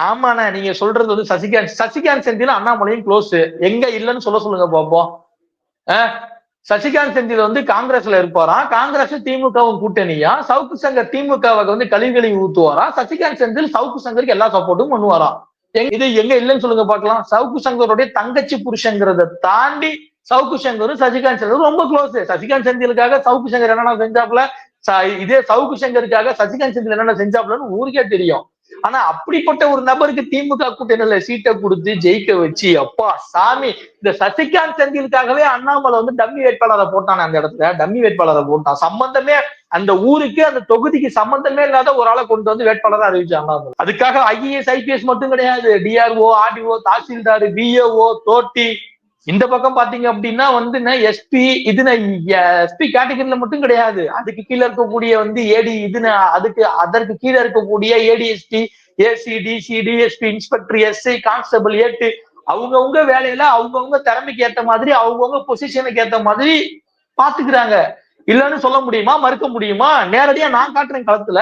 ஆமாண்ணா, நீங்க சொல்றது வந்து சசிகாந்த் செந்தில் அண்ணாமலையும் க்ளோஸ். எங்க இல்லன்னு சொல்லுங்க பாப்போம். சசிகாந்த் செந்தில் வந்து காங்கிரஸ்ல இருப்பாராம். காங்கிரஸ் திமுகவும் கூட்டணியா. சவுக்கு சங்கர் திமுகவை வந்து கழிவுகளை ஊத்துவாராம். சசிகாந்த் செந்தில் சவுக்கு சங்கருக்கு எல்லா சப்போர்ட்டும் பண்ணுவாராம். இது எங்க இல்லன்னு சொல்லுங்க பாக்கலாம். சவுக்கு சங்கருடைய தங்கச்சி புருஷங்கிறத தாண்டி சவுக்கு சங்கரும் சசிகாந்த் செந்திலும் ரொம்ப க்ளோஸ். சசிகாந்த் செந்திலுக்காக சவுக்கு சங்கர் என்னென்ன செஞ்சாப்ல, இதே சவுக்கு சங்கருக்காக சசிகாந்த் செந்தில் என்னென்ன செஞ்சாப்லன்னு ஊருக்கே தெரியும். ஆனா அப்படிப்பட்ட ஒரு நபருக்கு திமுக கூட்டணியில சீட்டை கொடுத்து ஜெயிக்க வச்சு, அப்பா சாமி, இந்த சசிகாந்த் செந்திலுக்காகவே அண்ணாமலை வந்து டம்மி வேட்பாளரை போட்டான். அந்த இடத்துல டம்மி வேட்பாளரை போட்டான். சம்பந்தமே அந்த ஊருக்கு அந்த தொகுதிக்கு சம்பந்தமே இல்லாத ஒரு ஆளை கொண்டு வந்து வேட்பாளராக அறிவிச்சாங்க. அதுக்காக ஐஏஎஸ் ஐபிஎஸ் மட்டும் கிடையாது, டிஆர்ஓ, ஆர்டிஓ, தாசில்தார், பிஏஓ, தோட்டி, இந்த பக்கம் பாத்தீங்க அப்படின்னா வந்து எஸ்பி இதுன்னு எஸ்பி கேட்டகரியில மட்டும் கிடையாது, அதுக்கு கீழே இருக்கக்கூடிய வந்து ஏடி இதுன்னு அதற்கு கீழே இருக்கக்கூடிய ADSP, AC, DC, DSP, inspector, SI, constable, ஏட்டு, அவங்கவுங்க வேலையில அவங்கவுங்க திறமைக்கு ஏத்த மாதிரி அவங்கவுங்க பொசிஷனுக்கு ஏத்த மாதிரி பாத்துக்கிறாங்க. இல்லன்னு சொல்ல முடியுமா? மறுக்க முடியுமா? நேரடியா நான் காட்டுறேன் களத்துல.